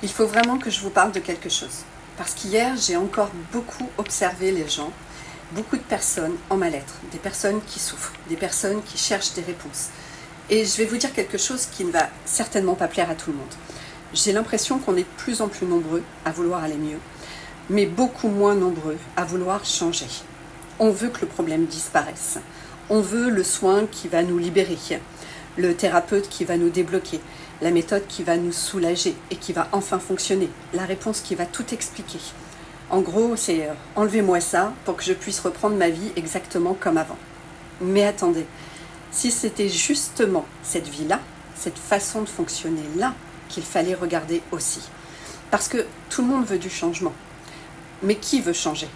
Il faut vraiment que je vous parle de quelque chose. Parce qu'hier, j'ai encore beaucoup observé les gens, beaucoup de personnes en mal-être, des personnes qui souffrent, des personnes qui cherchent des réponses. Et je vais vous dire quelque chose qui ne va certainement pas plaire à tout le monde. J'ai l'impression qu'on est de plus en plus nombreux à vouloir aller mieux, mais beaucoup moins nombreux à vouloir changer. On veut que le problème disparaisse. On veut le soin qui va nous libérer, le thérapeute qui va nous débloquer, la méthode qui va nous soulager et qui va enfin fonctionner, la réponse qui va tout expliquer. En gros, c'est enlevez-moi ça pour que je puisse reprendre ma vie exactement comme avant. Mais attendez, si c'était justement cette vie-là, cette façon de fonctionner-là, qu'il fallait regarder aussi. Parce que tout le monde veut du changement. Mais qui veut changer ?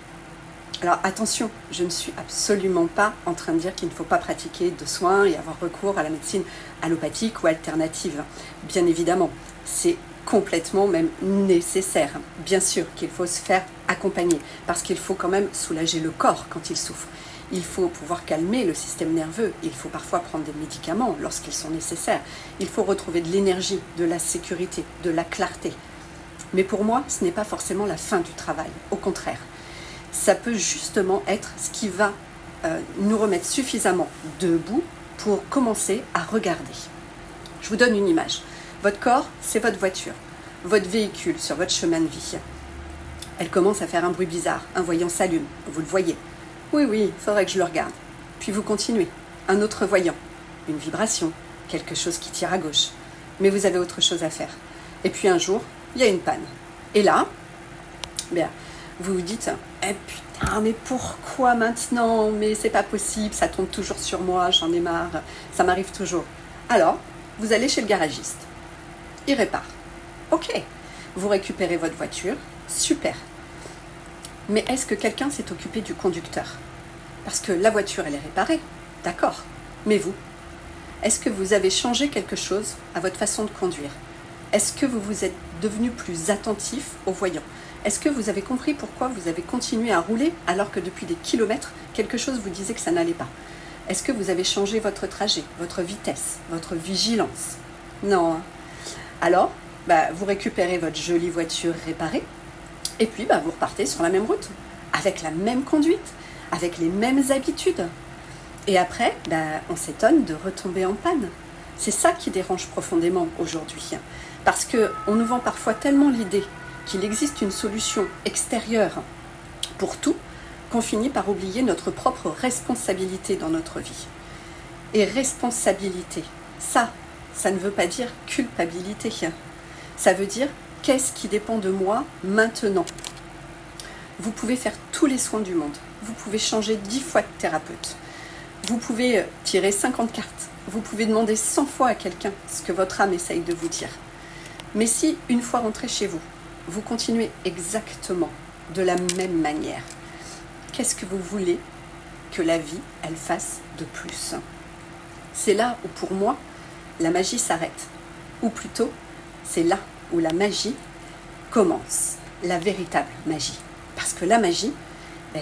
Alors attention, je ne suis absolument pas en train de dire qu'il ne faut pas pratiquer de soins et avoir recours à la médecine allopathique ou alternative. Bien évidemment, c'est complètement même nécessaire. Bien sûr qu'il faut se faire accompagner parce qu'il faut quand même soulager le corps quand il souffre. Il faut pouvoir calmer le système nerveux. Il faut parfois prendre des médicaments lorsqu'ils sont nécessaires. Il faut retrouver de l'énergie, de la sécurité, de la clarté. Mais pour moi, ce n'est pas forcément la fin du travail. Au contraire. Ça peut justement être ce qui va nous remettre suffisamment debout pour commencer à regarder. Je vous donne une image. Votre corps, c'est votre voiture, votre véhicule sur votre chemin de vie. Elle commence à faire un bruit bizarre, un voyant s'allume, vous le voyez. Oui, il faudrait que je le regarde. Puis vous continuez, un autre voyant, une vibration, quelque chose qui tire à gauche. Mais vous avez autre chose à faire. Et puis un jour, il y a une panne. Et là, vous vous dites, putain, mais pourquoi maintenant ? Mais c'est pas possible, ça tombe toujours sur moi, j'en ai marre, ça m'arrive toujours. Alors, vous allez chez le garagiste. Il répare. Ok, vous récupérez votre voiture, super. Mais est-ce que quelqu'un s'est occupé du conducteur ? Parce que la voiture, elle est réparée, d'accord. Mais vous ? Est-ce que vous avez changé quelque chose à votre façon de conduire ? Est-ce que vous vous êtes devenu plus attentif au voyant ? Est-ce que vous avez compris pourquoi vous avez continué à rouler alors que depuis des kilomètres, quelque chose vous disait que ça n'allait pas ? Est-ce que vous avez changé votre trajet, votre vitesse, votre vigilance ? Non. Alors, vous récupérez votre jolie voiture réparée et puis vous repartez sur la même route, avec la même conduite, avec les mêmes habitudes. Et après, on s'étonne de retomber en panne. C'est ça qui dérange profondément aujourd'hui. Parce qu'on nous vend parfois tellement l'idée qu'il existe une solution extérieure pour tout, qu'on finit par oublier notre propre responsabilité dans notre vie. Et responsabilité, ça ne veut pas dire culpabilité. Ça veut dire qu'est-ce qui dépend de moi maintenant. Vous pouvez faire tous les soins du monde. Vous pouvez changer 10 fois de thérapeute. Vous pouvez tirer 50 cartes. Vous pouvez demander 100 fois à quelqu'un ce que votre âme essaye de vous dire. Mais si, une fois rentré chez vous, vous continuez exactement de la même manière, qu'est-ce que vous voulez que la vie, elle fasse de plus ? C'est là où, pour moi, la magie s'arrête. Ou plutôt, c'est là où la magie commence, la véritable magie. Parce que la magie,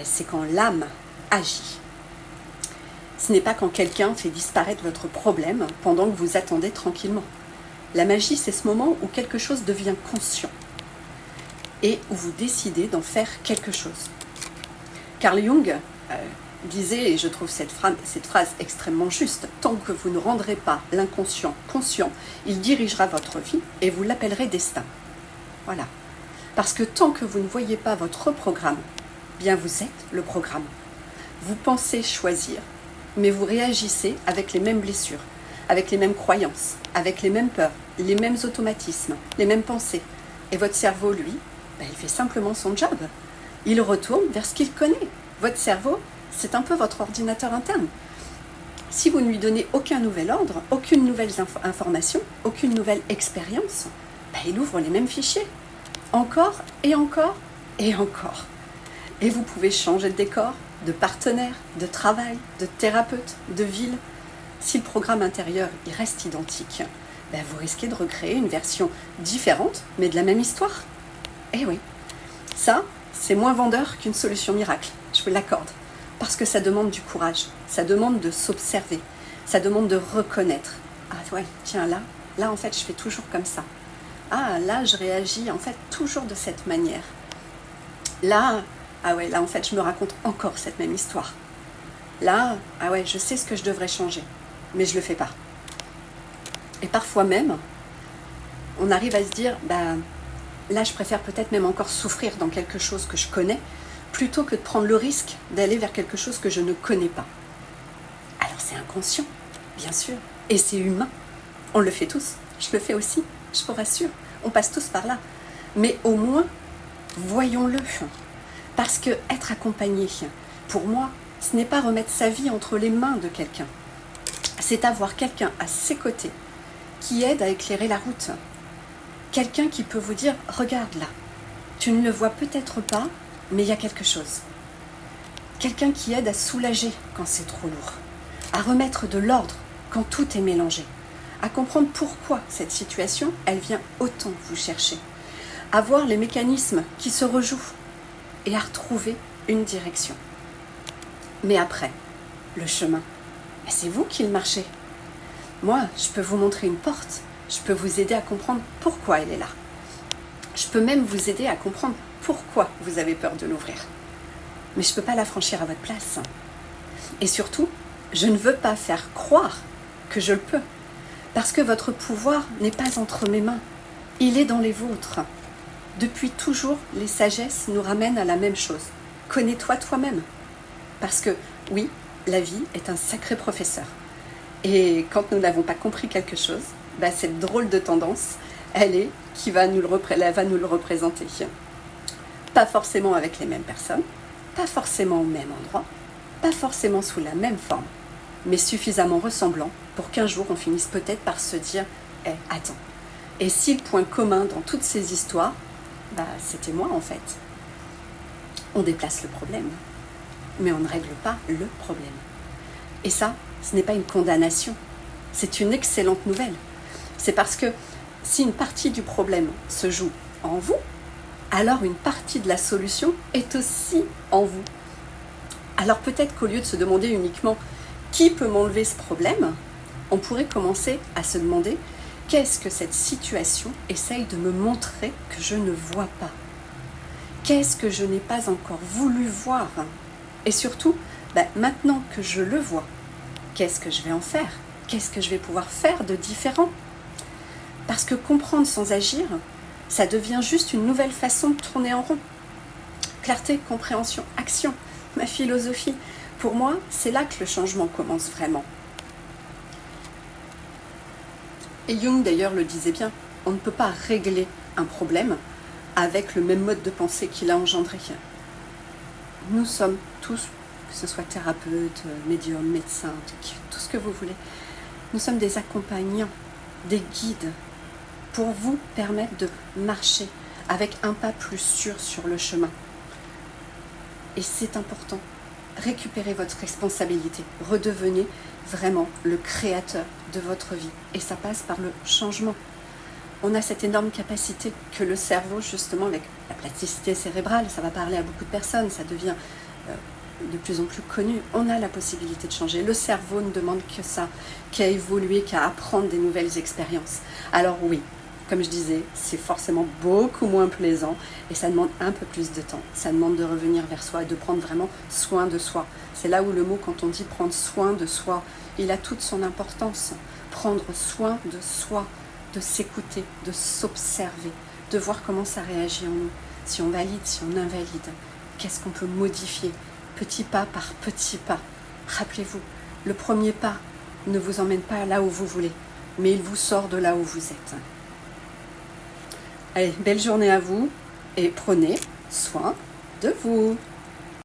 c'est quand l'âme agit. Ce n'est pas quand quelqu'un fait disparaître votre problème pendant que vous attendez tranquillement. La magie, c'est ce moment où quelque chose devient conscient et où vous décidez d'en faire quelque chose. Carl Jung disait, et je trouve cette phrase extrêmement juste, « Tant que vous ne rendrez pas l'inconscient conscient, il dirigera votre vie et vous l'appellerez destin. » Voilà. Parce que tant que vous ne voyez pas votre programme, bien vous êtes le programme. Vous pensez choisir, mais vous réagissez avec les mêmes blessures, avec les mêmes croyances, avec les mêmes peurs, les mêmes automatismes, les mêmes pensées. Et votre cerveau, lui, il fait simplement son job. Il retourne vers ce qu'il connaît. Votre cerveau, c'est un peu votre ordinateur interne. Si vous ne lui donnez aucun nouvel ordre, aucune nouvelle information, aucune nouvelle expérience, il ouvre les mêmes fichiers. Encore et encore et encore. Et vous pouvez changer de décor, de partenaire, de travail, de thérapeute, de ville. Si le programme intérieur il reste identique, vous risquez de recréer une version différente, mais de la même histoire. Eh oui, ça, c'est moins vendeur qu'une solution miracle, je vous l'accorde. Parce que ça demande du courage, ça demande de s'observer, ça demande de reconnaître. Ah ouais, tiens là en fait je fais toujours comme ça. Ah, là, je réagis en fait toujours de cette manière. Là, ah ouais, là en fait, je me raconte encore cette même histoire. Là, ah ouais, je sais ce que je devrais changer, mais je le fais pas. Et parfois même, on arrive à se dire, bah, là, je préfère peut-être même encore souffrir dans quelque chose que je connais, plutôt que de prendre le risque d'aller vers quelque chose que je ne connais pas. Alors c'est inconscient, bien sûr, et c'est humain. On le fait tous, je le fais aussi, je vous rassure, on passe tous par là. Mais au moins, voyons-le. Parce que être accompagné, pour moi, ce n'est pas remettre sa vie entre les mains de quelqu'un. C'est avoir quelqu'un à ses côtés qui aide à éclairer la route. Quelqu'un qui peut vous dire, regarde là, tu ne le vois peut-être pas, mais il y a quelque chose. Quelqu'un qui aide à soulager quand c'est trop lourd, à remettre de l'ordre quand tout est mélangé, à comprendre pourquoi cette situation, elle vient autant vous chercher, à voir les mécanismes qui se rejouent et à retrouver une direction. Mais après, le chemin, c'est vous qui le marchez. Moi, je peux vous montrer une porte, je peux vous aider à comprendre pourquoi elle est là. Je peux même vous aider à comprendre pourquoi vous avez peur de l'ouvrir. Mais je ne peux pas la franchir à votre place. Et surtout, je ne veux pas faire croire que je le peux. Parce que votre pouvoir n'est pas entre mes mains. Il est dans les vôtres. Depuis toujours, les sagesses nous ramènent à la même chose. Connais-toi toi-même. Parce que, oui, la vie est un sacré professeur. Et quand nous n'avons pas compris quelque chose, bah, cette drôle de tendance, elle est qui va nous le représenter. Pas forcément avec les mêmes personnes, pas forcément au même endroit, pas forcément sous la même forme, mais suffisamment ressemblant pour qu'un jour on finisse peut-être par se dire « attends, et si le point commun dans toutes ces histoires, bah, c'était moi en fait ?» On déplace le problème, mais on ne règle pas le problème. Et ça, ce n'est pas une condamnation, c'est une excellente nouvelle. C'est parce que si une partie du problème se joue en vous, alors une partie de la solution est aussi en vous. Alors peut-être qu'au lieu de se demander uniquement qui peut m'enlever ce problème, on pourrait commencer à se demander qu'est-ce que cette situation essaye de me montrer que je ne vois pas. Qu'est-ce que je n'ai pas encore voulu voir? Et surtout, maintenant que je le vois, qu'est-ce que je vais en faire? Qu'est-ce que je vais pouvoir faire de différent? Parce que comprendre sans agir, ça devient juste une nouvelle façon de tourner en rond. Clarté, compréhension, action, ma philosophie. Pour moi, c'est là que le changement commence vraiment. Et Jung d'ailleurs le disait bien, on ne peut pas régler un problème avec le même mode de pensée qu'il a engendré. Nous sommes tous, que ce soit thérapeutes, médiums, médecins, tout ce que vous voulez, nous sommes des accompagnants, des guides, pour vous permettre de marcher avec un pas plus sûr sur le chemin. Et c'est important. Récupérez votre responsabilité. Redevenez vraiment le créateur de votre vie. Et ça passe par le changement. On a cette énorme capacité que le cerveau, justement, avec la plasticité cérébrale, ça va parler à beaucoup de personnes, ça devient de plus en plus connu. On a la possibilité de changer. Le cerveau ne demande que ça, qu'à évoluer, qu'à apprendre des nouvelles expériences. Alors oui, comme je disais, c'est forcément beaucoup moins plaisant et ça demande un peu plus de temps. Ça demande de revenir vers soi et de prendre vraiment soin de soi. C'est là où le mot, quand on dit prendre soin de soi, il a toute son importance. Prendre soin de soi, de s'écouter, de s'observer, de voir comment ça réagit en nous. Si on valide, si on invalide, qu'est-ce qu'on peut modifier, petit pas par petit pas. Rappelez-vous, le premier pas ne vous emmène pas là où vous voulez, mais il vous sort de là où vous êtes. Allez, belle journée à vous et prenez soin de vous.